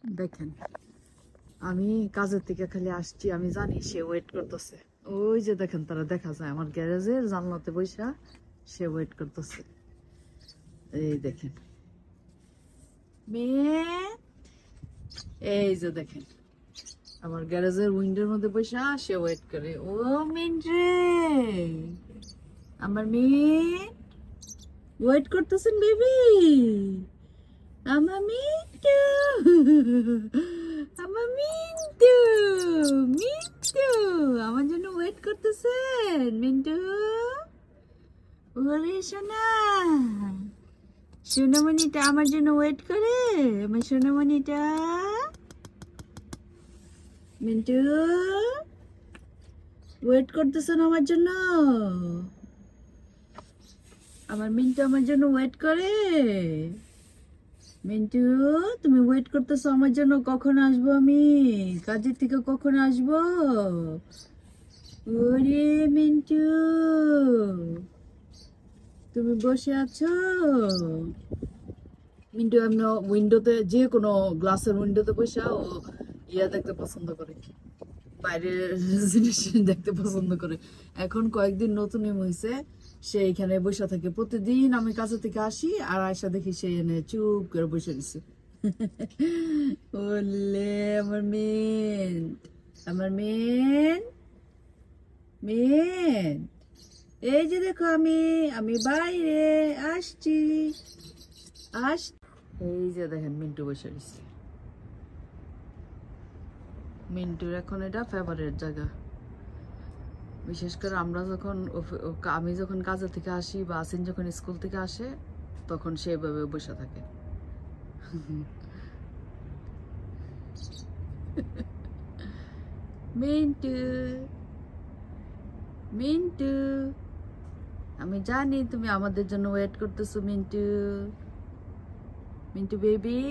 দেখেন আমি কাজের থেকে খালি আসছি, আমি জানি সে ওয়েট করতেছে। ওই যে দেখেন তারা দেখা যায় আমার গ্যারেজের জানলাতে বৈশা সে ওয়েট করতেছে। এই দেখেন মেয়ে, এই যে দেখেন আমার গ্যারেজের উইন্ডোর মধ্যে বৈশা সে ওয়েট করে। ও মিন্টে, আমার মেয়ে ওয়েট করতেছেন বেবি, আমার মিন্টু, আমার মিন্টু, মিন্টু আমার জন্য ওয়েট করতেছেন মিন্টু। ওরে সোনা, সোনামণিটা আমার জন্য ওয়েট করে, আমার সোনামণিটা। মিন্টু ওয়েট করতেছেন আমার জন্য, আমার মিন্টু আমার জন্য ওয়েট করে। মিন্টু তুমি ওয়েট করতেছো আমার জন্য, কখন আসবো আমি কাজের থেকে, কখন আসবো? ওরে মিন্টু তুমি বসে আছো? মিন্টু এমনি উইন্ডোতে, যে কোনো গ্লাসের উইন্ডোতে বসে ও ইয়া দেখতে পছন্দ করে, বাইরের জিনিস দেখতে পছন্দ করে। এখন কয়েকদিন নতুন হয়েছে, সে এখানে বসে থাকে প্রতিদিন। আমি কাছে থেকে আসি আর আয়সা দেখি সে এনে চুপ করে বসে দিছে। ওলে আমার মেন, আমার মেন, মেন এই যে দেখো আমি আমি বাইরে আসছি, এই যে দেখেন মিন্টু বসে দিছে। মিন্টুর এখন এটা ফেভারিট জায়গা। বিশেষ করে আমরা যখন আমি যখন কাজের থেকে আসি বা আসিন যখন স্কুল থেকে আসে, তখন সেভাবে বসে থাকে। মিন্টু, মিন্টু আমি জানি তুমি আমাদের জন্য ওয়েট করতেছো মিন্টু, মিন্টু বেবি,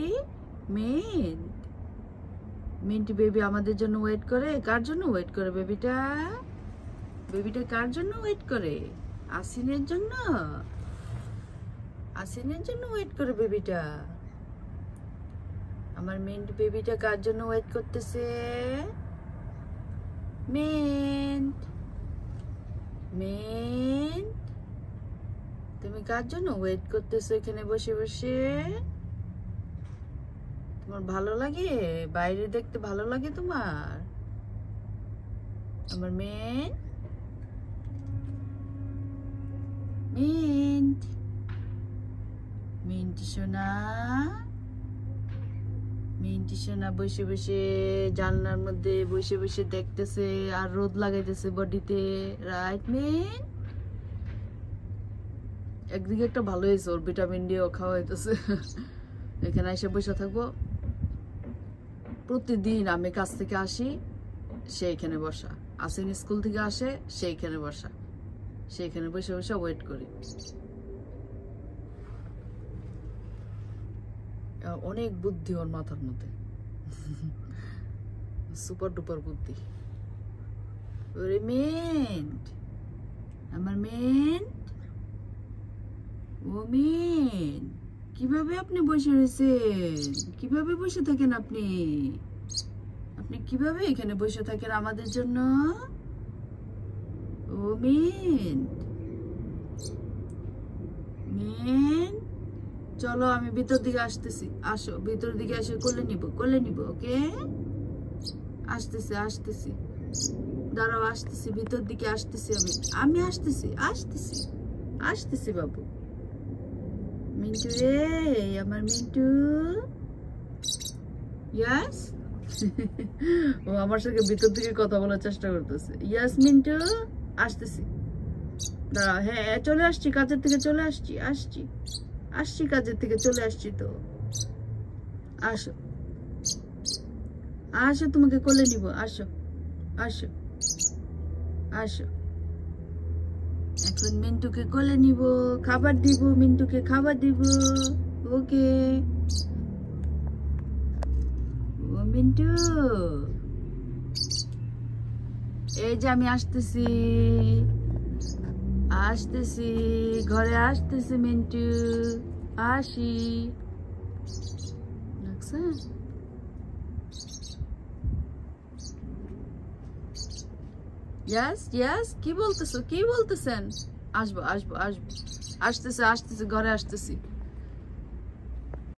মিন্টু বেবি আমাদের জন্য ওয়েট করে। কার জন্য ওয়েট করে বেবিটা? বেবিটা কার জন্য ওয়েট করে? আসিনের জন্য, আসিনের জন্য ওয়েট করে বেবিটা। আমার মিন্টু বেবিটা কার জন্য ওয়েট করতেছে? মিন্ট, মিন্ট তুমি কার জন্য ওয়েট করতেছো এখানে বসে বসে? তোমার ভালো লাগে? বাইরে দেখতে ভালো লাগে তোমার? আমার মিন্ট, মিন্ট, মিন্টি সোনা, মিন্টি সোনা বসে বসে জানলার মধ্যে বসে বসে দেখতেছে আর রোদ লাগাইতেছে বডিতে। Right mint? একদিকে একটা ভালো হয়েছে, ওর ভিটামিন ডি ও খাওয়া হইতেছে। এখানে এসে বসে থাকবো প্রতিদিন। আমি কাজ থেকে আসি, সে এখানে বসা। আসেন স্কুল থেকে আসে, সে এখানে বসা। সেখানে বসে বসে ওয়েট করি। অনেক বুদ্ধি ওর মাথার মধ্যে, সুপার ডুপার বুদ্ধি। ওরে মিন্ট, আমার মিন্ট, ও মিন্ট কিভাবে আপনি বসে রয়েছেন? কিভাবে বসে থাকেন আপনি? আপনি কিভাবে এখানে বসে থাকেন আমাদের জন্য? ও মিন্ট, মিন্ট চলো আমি ভিতর দিকে আসতেছি। আসো ভিতর দিকে এসে কোলে নিব, কোলে নিব। ওকে আসতেছি, আসতেছি, দাঁড়াও আসতেছি, ভিতর দিকে আসতেছি। আমি আসতেছি, আসতেছি, আসতেছি বাবু। মিন্টু রে, আমার মিন্টু। ইয়াস। ও আমার সাথে ভিতর দিকে কথা বলার চেষ্টা করতেছে। ইয়াস মিন্টু আসতেছি, দাঁড়াও। হ্যাঁ চলে আসছি, কাজের থেকে চলে আসছি, আসছি কাজের থেকে চলে আসছি তো। আসো, আসো তোমাকে কোলে নিব। আসো, আসো, আসো। এখন মিন্টুকে কোলে নিব, খাবার দিব, মিন্টুকে খাবার দিব। ওকে ও মিন্টু, এই যে আমি আসতেছি, আসতেছি ঘরে আসতেছি মিন্টু, আসি। ইয়েস ইয়েস, কি বলতেছেন? আসবো আসবো আসবো, আসতেছে আসতেছে, ঘরে আসতেছি।